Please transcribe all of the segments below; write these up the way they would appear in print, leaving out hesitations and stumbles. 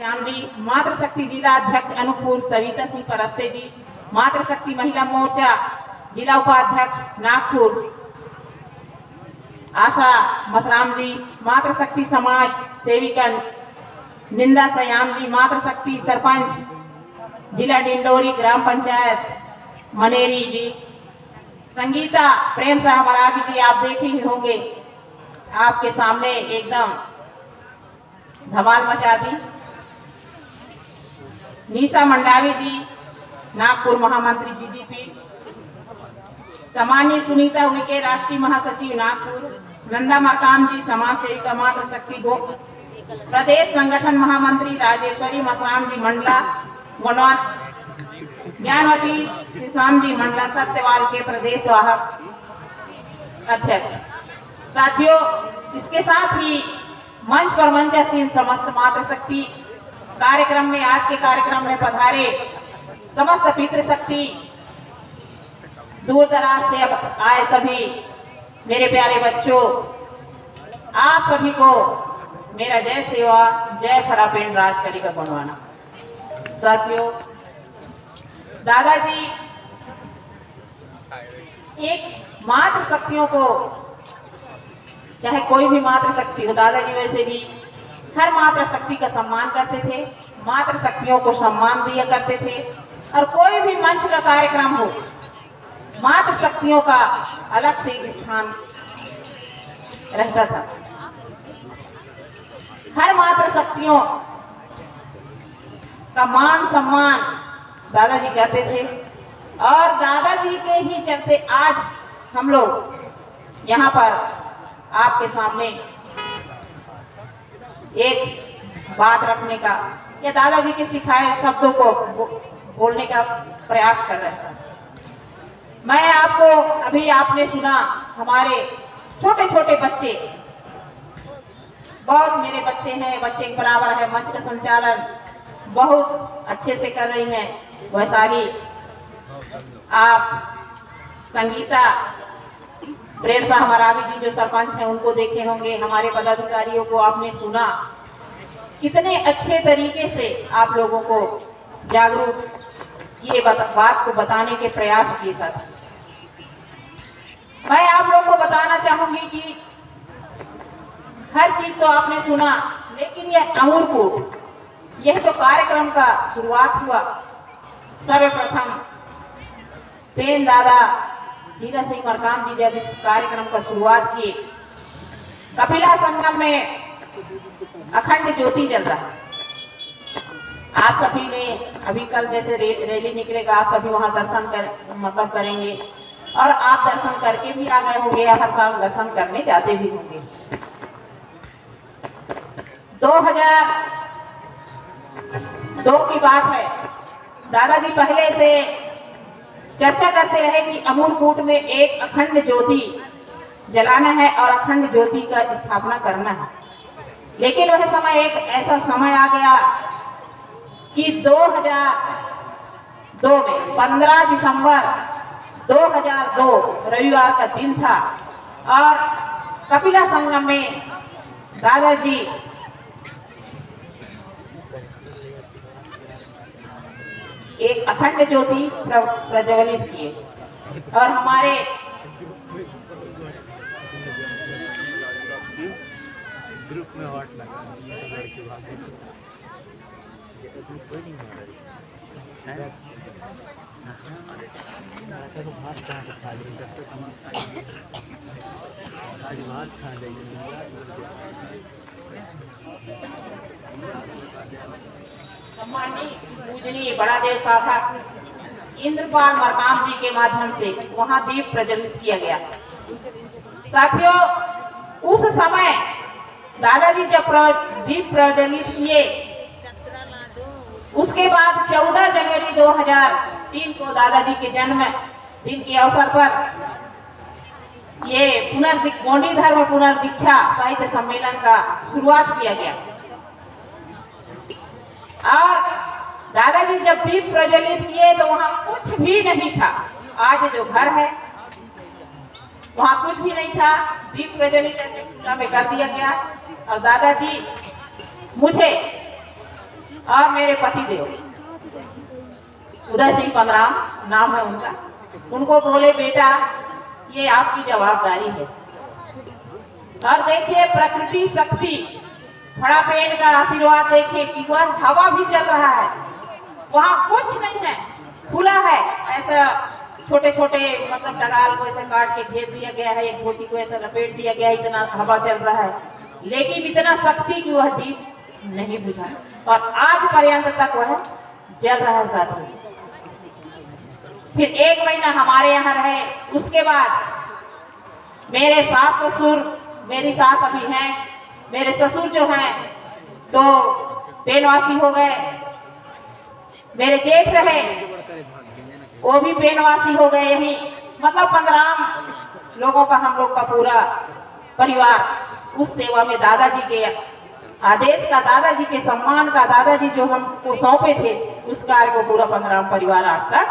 श्याम जी, मातृशक्ति जिला अध्यक्ष अनूपपुर सविता सिंह परस्ते जी, मातृशक्ति महिला मोर्चा जिला उपाध्यक्ष नागपुर आशा मसराम जी, मातृशक्ति समाज सेविका निंदा सयाम जी, मातृशक्ति सरपंच जिला डिंडोरी ग्राम पंचायत मनेरी जी, संगीता प्रेम शाह मराठी जी, आप देखे ही होंगे, आपके सामने एकदम धमाल मचा दी। निशा मंडावी जी, नागपुर महामंत्री जीडीपी, सामान्य सुनीता उइके राष्ट्रीय महासचिव नागपुर, नंदा मरकाम जी समाज सेविका मातृशक्ति गो, प्रदेश संगठन महामंत्री राजेश्वरी मसराम जी मंडला गणवार, ज्ञानवती श्रीशाम जी मंडला सत्यवाल के प्रदेश वाहक अध्यक्ष। साथियों, इसके साथ ही मंच पर मंचासीन समस्त मातृशक्ति कार्यक्रम में, आज के कार्यक्रम में पधारे समस्त पितृशक्ति दूर दराज से आए सभी मेरे प्यारे बच्चों, आप सभी को मेरा जय सेवा, जय फड़ापेन राज कली का बनवाना। साथियों, दादाजी एक मातृशक्तियों को, चाहे कोई भी मातृशक्ति हो, दादाजी वैसे भी हर मातृशक्ति का सम्मान करते थे, मातृशक्तियों को सम्मान दिया करते थे, और कोई भी मंच का कार्यक्रम हो, मातृशक्तियों का अलग से एक स्थान रहता था। हर मातृशक्तियों का मान सम्मान दादाजी करते थे, और दादाजी के ही चलते आज हम लोग यहाँ पर आपके सामने एक बात रखने का या दादाजी के सिखाए शब्दों को बोलने का प्रयास कर रहे हैं। मैं आपको, अभी आपने सुना, हमारे छोटे छोटे बच्चे, बहुत मेरे बच्चे हैं, बच्चे के बराबर है, मंच का संचालन बहुत अच्छे से कर रही हैं वैशाली। आप संगीता प्रेम शाह मरावी जी जो सरपंच हैं उनको देखे होंगे, हमारे पदाधिकारियों को आपने सुना, कितने अच्छे तरीके से आप लोगों को जागरूक ये बात को बताने के प्रयास किए। साथ मैं आप लोगों को बताना चाहूंगी कि हर चीज तो आपने सुना, लेकिन यह अमूरकूट, यह जो कार्यक्रम का शुरुआत हुआ, सर्वप्रथम पेन दादा हीरा सिंह मरकाम जी जब इस कार्यक्रम का शुरुआत किए, कपिला संगम में अखंड ज्योति जल रहा। आप सभी ने अभी कल जैसे रैली निकलेगा, आप सभी वहां दर्शन करेंगे, और आप दर्शन करके भी आ गए होंगे, या हर साल दर्शन करने जाते भी होंगे। 2002 की बात है, दादाजी पहले से चर्चा करते रहे कि अमूरकूट में एक अखंड ज्योति जलाना है और अखंड ज्योति का स्थापना करना है। लेकिन वह समय, एक ऐसा समय आ गया कि 2002 में 15 दिसंबर 2002 रविवार का दिन था, और कपिला संगम में दादाजी एक अखंड ज्योति प्रज्वलित किए, और हमारे ग्रुप में हॉट लगा भात कहाँ से खा लेंगे, आज भात खा लेंगे। सम्मानित पूजनीय बड़ा देव साहब इंद्रपाल मरकाम जी के माध्यम से वहां दीप प्रज्वलित किया गया। साथियों, उस समय दादाजी जब दीप प्रज्वलित किए, उसके बाद 14 जनवरी 2003 को दादाजी के जन्म दिन के अवसर पर ये गोंडी धर्म पुनर्दीक्षा साहित्य सम्मेलन का शुरुआत किया गया। और दादाजी जब दीप प्रज्वलित किए तो वहां कुछ भी नहीं था। आज जो घर है वहां कुछ भी नहीं था, दीप प्रज्वलित ऐसे खुला में कर दिया गया। और दादाजी मुझे और मेरे पति देव उदय सिंह पंद्राम नाम है उनका, उनको बोले बेटा ये आपकी जवाबदारी है। और देखिए प्रकृति शक्ति बड़ा पेड़ का आशीर्वाद देखिए कि वह हवा भी चल रहा है, वहाँ कुछ नहीं है, खुला है। ऐसा छोटे छोटे मतलब डगाल को ऐसे काट के घेर दिया गया है, एक धोती को ऐसा लपेट दिया गया है, इतना हवा चल रहा है, लेकिन इतना शक्ति कि वह दीप नहीं बुझा और आज पर्यंत तक वह जल रहा है साथी। फिर 1 महीना हमारे यहाँ रहे, उसके बाद मेरे सास ससुर, मेरी सास अभी हैं, मेरे ससुर जो हैं तो पेनवासी हो गए, मेरे जेठ रहे वो भी पेनवासी हो गए। यही मतलब 15 लोगों का हम लोग का पूरा परिवार उस सेवा में दादाजी के आदेश का, दादाजी के सम्मान का, दादाजी जो हमको सौंपे थे उस कार्य को पूरा 15 परिवार आज तक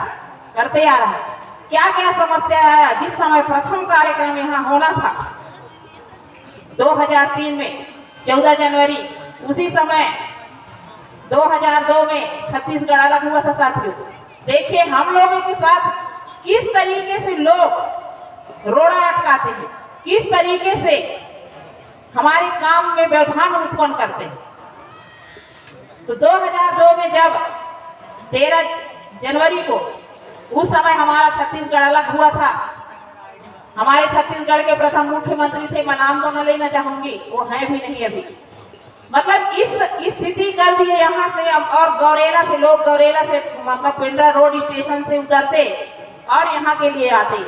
करते आ रहा है। क्या क्या समस्या आया जिस समय प्रथम कार्यक्रम यहाँ होना था 2003 में 14 जनवरी, उसी समय 2002 में छत्तीसगढ़ अलग हुआ था साथियों। देखिए हम लोगों के साथ किस तरीके से लोग रोड़ा अटकाते हैं, किस तरीके से हमारे काम में व्यवधान उत्पन्न करते हैं। तो 2002 में जब 13 जनवरी को उस समय हमारा छत्तीसगढ़ अलग हुआ था, हमारे छत्तीसगढ़ के प्रथम मुख्यमंत्री थे, मैं नाम तो न लेना चाहूंगी, वो हैं भी नहीं अभी। मतलब इस स्थिति कर दी है यहाँ से। और गौरेला से लोग, गौरेला से मतलब पिंडरा रोड स्टेशन से उतरते और यहाँ के लिए आते,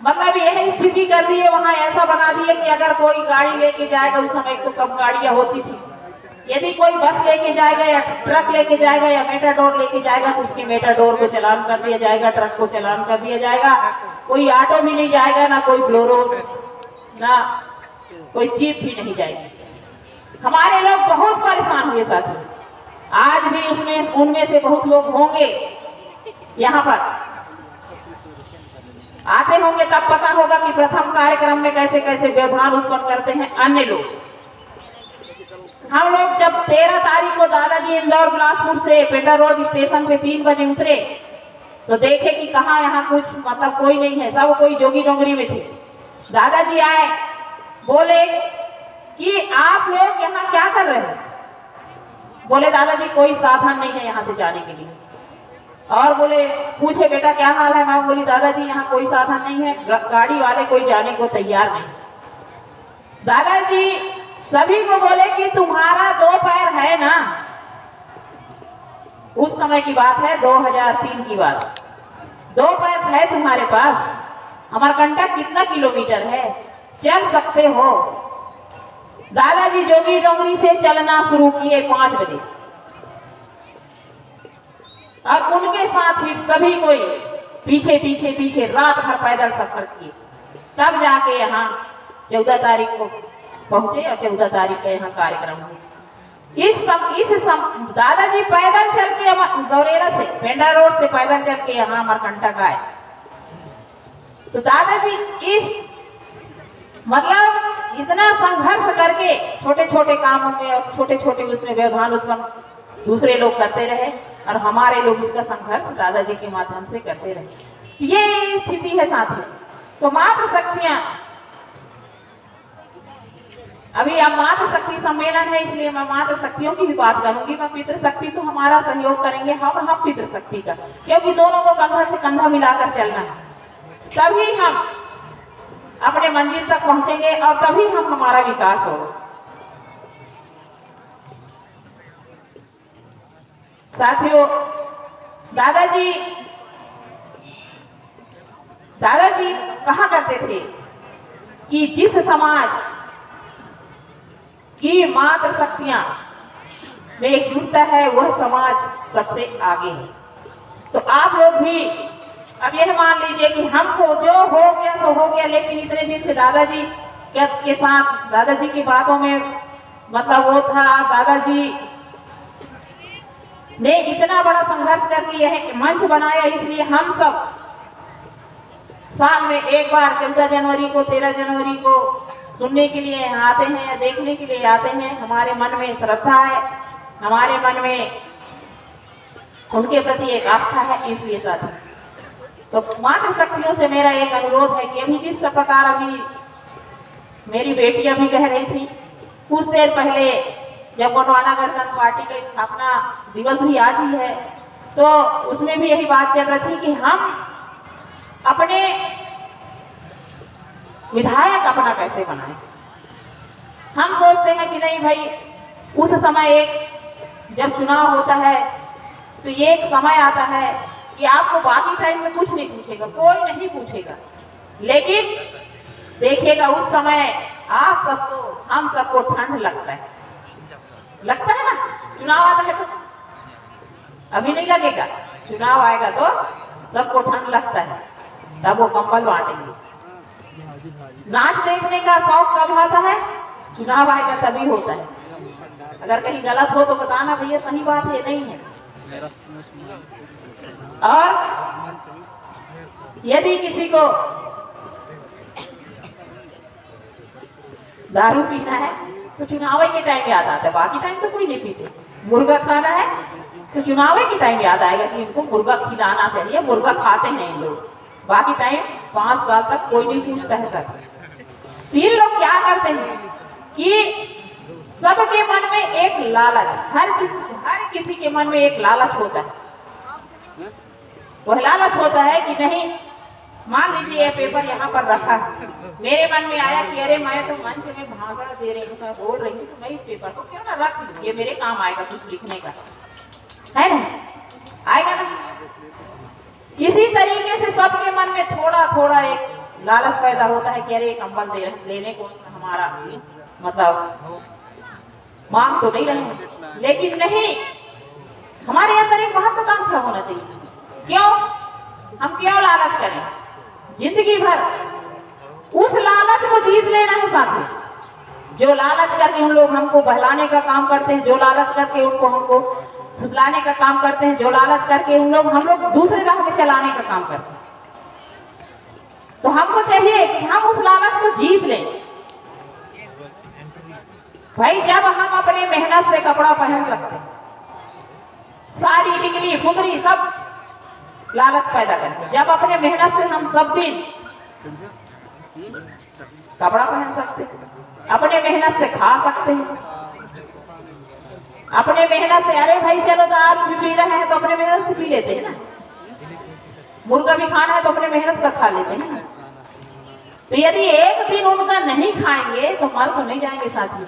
मतलब यह स्थिति कर दी है। वहाँ ऐसा बना दिए कि अगर कोई गाड़ी लेके जाएगा, उस समय तो कब गाड़ियाँ होती थी, यदि कोई बस लेके जाएगा या ट्रक लेके जाएगा या मेटाडोर लेके जाएगा तो उसकी मेटाडोर को चालान कर दिया जाएगा, ट्रक को चालान कर दिया जाएगा। कोई ऑटो भी नहीं जाएगा, ना कोई ब्लोरो, ना कोई जीप भी नहीं जाएगी। हमारे लोग बहुत परेशान हुए साथी। आज भी उसमें उनमें से बहुत लोग होंगे यहाँ पर आते होंगे, तब पता होगा कि प्रथम कार्यक्रम में कैसे कैसे व्यवधान उत्पन्न करते हैं अन्य लोग। हम लोग जब 13 तारीख को दादाजी इंदौर बिलासपुर से पेंडा रोड स्टेशन पे 3 बजे उतरे तो देखे कि कहाँ यहाँ कुछ मतलब कोई नहीं है, सब कोई जोगी डोंगरी में थे। दादाजी आए, बोले कि आप लोग यहाँ क्या कर रहे हैं? बोले दादाजी कोई साधन नहीं है यहाँ से जाने के लिए। और बोले पूछे बेटा क्या हाल है? मैं बोली दादाजी यहाँ कोई साधन नहीं है, गाड़ी वाले कोई जाने को तैयार नहीं। दादाजी सभी को बोले कि तुम्हारा 2 पैर है ना? उस समय की बात है, 2003 की बात। 2 पैर है तुम्हारे पास? अमरकंटक कितना किलोमीटर है? चल सकते हो? दादाजी जोगी डोंगरी से चलना शुरू किए 5 बजे और उनके साथ फिर सभी कोई पीछे पीछे पीछे रात भर पैदल सफर किए, तब जाके यहाँ 14 तारीख को पहुंचे और 14 तारीख का यहाँ कार्यक्रम हुआ। दादाजी पैदल चल के गौरेला से पेंडा रोड से पैदल चल के यहाँ अमरकंटक आए। तो दादाजी इस मतलब इतना संघर्ष करके छोटे छोटे कामों में और छोटे छोटे उसमें व्यवधान उत्पन्न दूसरे लोग करते रहे और हमारे लोग उसका संघर्ष दादाजी के माध्यम से करते रहे। ये स्थिति है साथियों। तो मातृ शक्तियां, अभी अब मातृ शक्ति सम्मेलन है इसलिए मैं मातृ शक्तियों की भी बात करूंगी। मैं पितृ शक्ति तो हमारा सहयोग करेंगे हम पितृ शक्ति का, क्योंकि दोनों को कंधा से कंधा मिलाकर चलना है, तभी हम अपने मंजिल तक पहुंचेंगे और तभी हमारा विकास होगा। साथियों दादाजी कहा करते थे कि जिस समाज की मातृ शक्तियां में एकजुटता है वह समाज सबसे आगे है। तो आप लोग भी अब यह मान लीजिए कि हमको जो हो गया सो हो गया, लेकिन इतने दिन से दादाजी के साथ दादाजी की बातों में मतलब वो था, दादाजी ने इतना बड़ा संघर्ष करके यह मंच बनाया, इसलिए हम सब साल में एक बार 14 जनवरी को 13 जनवरी को सुनने के लिए आते हैं या देखने के लिए आते हैं। हमारे मन में श्रद्धा है, हमारे मन में उनके प्रति एक आस्था है, इसलिए साथी। तो मातृ शक्तियों से मेरा एक अनुरोध है कि अभी जिस प्रकार अभी मेरी बेटियां भी कह रही थी, कुछ देर पहले जब गोंडवाना गणतंत्र पार्टी का स्थापना दिवस भी आज ही है, तो उसमें भी यही बात चल रही थी कि हम अपने विधायक अपना कैसे बनाएं। हम सोचते हैं कि नहीं भाई, उस समय एक जब चुनाव होता है तो ये एक समय आता है कि आपको बाकी टाइम में कुछ नहीं पूछेगा, कोई नहीं पूछेगा, लेकिन देखिएगा उस समय आप सबको, हम सबको ठंड लगता है ना। चुनाव आता है तो अभी नहीं लगेगा, चुनाव आएगा तो सबको ठंड लगता है, तब वो कंबल बांटेंगे। नाच देखने का शौक कब आता है? चुनाव आएगा तभी होता है। अगर कहीं गलत हो तो बताना भैया, सही बात है नहीं है। और यदि किसी को दारू पीना है तो चुनाव के टाइम याद आता है, बाकी टाइम तो कोई नहीं पीते। मुर्गा खाना है तो चुनाव के टाइम याद आएगा कि इनको मुर्गा खिलाना चाहिए, मुर्गा खाते हैं इन लोग, बाकी टाइम 5 साल तक कोई नहीं पूछता है सर। तीन लोग क्या करते हैं कि सबके मन में एक लालच, हर किसी के मन में एक लालच होता है। वह लालच होता है कि नहीं, मान लीजिए ये पेपर यहाँ पर रखा है, मेरे मन में आया कि अरे मैं तो मंच में भाषण दे रही हूँ, मैं बोल रही हूँ, तो मैं इस पेपर को क्यों ना रख लूं, ये मेरे काम आएगा कुछ लिखने का, है ना, आएगा ना। इसी तरीके से सबके मन में थोड़ा थोड़ा एक लालच पैदा होता है कि अरे कंबल देने को हमारा मतलब मांग तो नहीं रहे, लेकिन नहीं, हमारे अंदर एक महत्वाकांक्षा होना चाहिए। क्यों? हम क्यों लालच करें? जिंदगी भर उस लालच को जीत लेना है साथी। जो लालच करके उन लोग हमको बहलाने का काम करते हैं, जो लालच करके उनको हमको फुसलाने का काम करते हैं, जो लालच करके हम लोग दूसरे राह में चलाने का काम करते हैं, तो हमको चाहिए कि हम उस लालच को जीत लें। भाई जब हम अपने मेहनत से कपड़ा पहन सकते हैं, साड़ी टिकली फुंदरी सब लालच पैदा करते हैं, जब अपने मेहनत से हम सब दिन कपड़ा पहन सकते हैं, अपने मेहनत से खा सकते हैं, अपने मेहनत से, अरे भाई चलो दारू भी पी रहे हैं तो अपने मेहनत से पी लेते हैं ना, मुर्गा भी खाना है तो अपने मेहनत का खा लेते हैं ना। तो यदि एक दिन उनका नहीं खाएंगे तो मर तो नहीं जाएंगे साथी।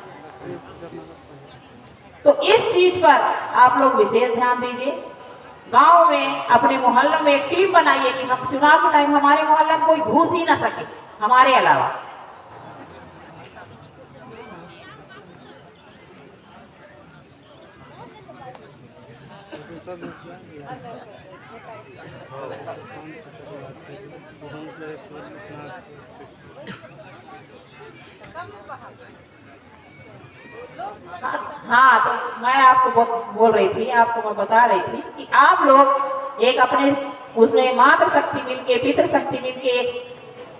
तो इस चीज पर आप लोग विशेष ध्यान दीजिए। गांव में, अपने मोहल्ले में एक टीम बनाइए कि हम चुनाव के टाइम हमारे मोहल्ले में कोई घुस ही ना सके हमारे अलावा। हाँ, तो मैं आपको बोल रही थी, आपको मैं बता रही थी कि आप लोग एक अपने उसमें मातृ शक्ति मिलके, पितृ शक्ति मिलके एक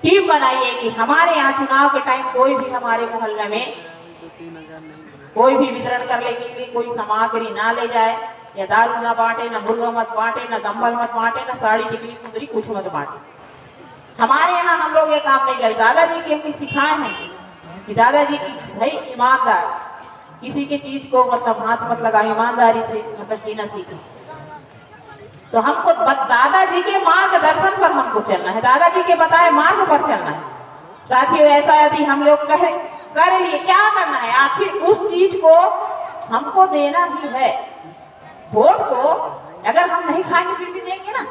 टीम बनाइए कि हमारे यहाँ चुनाव के टाइम कोई भी हमारे मोहल्ले में कोई भी वितरण करने के लिए कोई सामग्री ना ले जाए, या दारू ना बांटे, ना मुर्गा मत बांटे, ना कंबल मत बांटे, ना साड़ी टिकली फुंदरी कुछ मत बांटे। हमारे यहाँ हम लोग ये काम नहीं करते। दादाजी की हमने सिखाए हैं कि दादाजी की भाई ईमानदार, किसी की चीज को मतलब हाथ मत लगा, ईमानदारी से मतलब जीना सीखे। तो हमको दादाजी के मार्गदर्शन पर हमको चलना है, दादाजी के बताए मार्ग पर चलना है साथियों। ऐसा यदि हम लोग कर लिए, क्या करना है, आखिर उस चीज को हमको देना ही है। वोट को अगर हम नहीं खाएंगे फिर भी देंगे ना,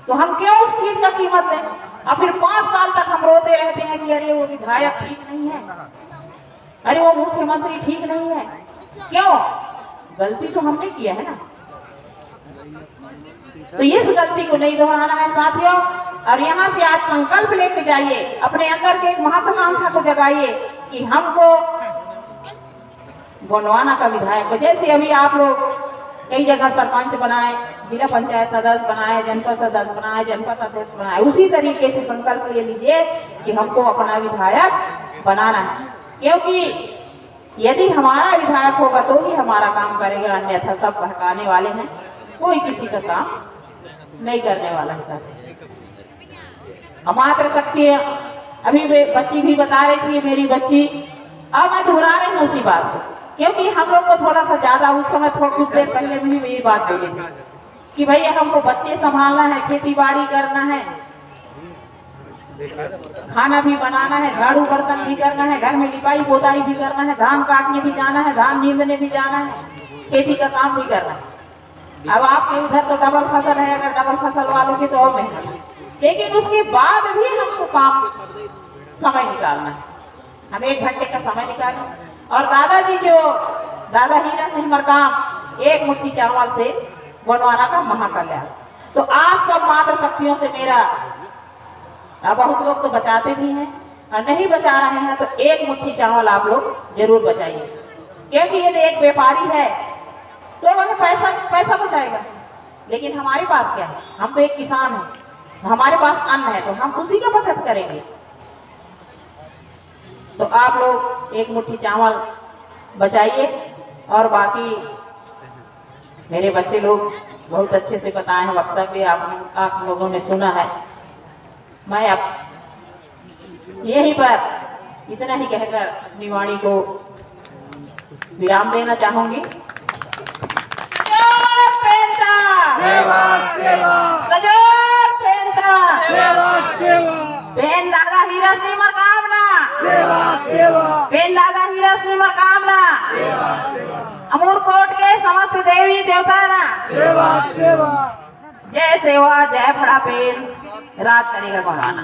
तो हम क्यों उस चीज का कीमत दें? और फिर 5 साल तक हम रोते रहते हैं कि अरे वो विधायक ठीक नहीं है, अरे वो मुख्यमंत्री ठीक नहीं है। क्यों? गलती तो हमने किया है ना। तो इस गलती को नहीं दोहराना है साथियों। और यहाँ से आज संकल्प लेके जाइए, अपने अंदर के एक महत्वाकांक्षा को जगाइए कि हमको गोंडवाना का विधायक, जैसे अभी आप लोग कई जगह सरपंच बनाए, जिला पंचायत सदस्य बनाए, जनपद सदस्य बनाए, जनपद अध्यक्ष बनाए, उसी तरीके से संकल्प ले लीजिए कि हमको अपना विधायक बनाना है। क्योंकि यदि हमारा विधायक होगा तो ही हमारा काम करेगा, अन्यथा सब बहकाने वाले हैं। कोई किसी का काम नहीं करने वाला है साहब। मात्र शक्ति है। अभी बच्ची भी बता रही थी, मेरी बच्ची, अब मैं दोहरा रही हूँ उसी बात को, क्योंकि हम लोग को थोड़ा सा ज्यादा उस समय थोड़ा कुछ देर पहले भी यही बात बोली थी कि भैया हमको बच्चे संभालना है, खेती बाड़ी करना है, खाना भी बनाना है, झाड़ू बर्तन भी करना है, घर में लिपाई पोताई भी करना है, धान काटने भी जाना है, धान नींदने भी जाना है, खेती का काम भी करना है। अब आपके उधर तो डबल फसल है, अगर डबल फसल वालों की तो और मेहनत है, लेकिन उसके बाद भी हमको काम समय निकालना है। हम 1 घंटे का समय निकालें। और दादाजी जो दादा हीरा सिंह मरकाम एक मुट्ठी चावल से बनवाना का महाकल्याण। तो आप सब माता शक्तियों से मेरा, बहुत लोग तो बचाते भी हैं और नहीं बचा रहे हैं, तो 1 मुट्ठी चावल आप लोग जरूर बचाइए, क्योंकि यदि एक व्यापारी है तो वह पैसा बचाएगा, लेकिन हमारे पास क्या है? हम तो एक किसान हैं, हमारे पास अन्न है तो हम उसी का बचत करेंगे। तो आप लोग 1 मुट्ठी चावल बचाइए। और बाकी मेरे बच्चे लोग बहुत अच्छे से बताए हैं, वक्तव्य आप लोगों ने सुना है। मैं अब यहीं पर इतना ही कहकर अपनी वाणी को विराम देना चाहूंगी। सजोर पेंटा बेन दादा हीरा सिंह मरकामना, बेन दादा हीरा सिंह मरकामना, अमूरकोट के समस्त देवी देवता ना, जय सेवा जय बड़ा पेन, राज करेगा गौराना।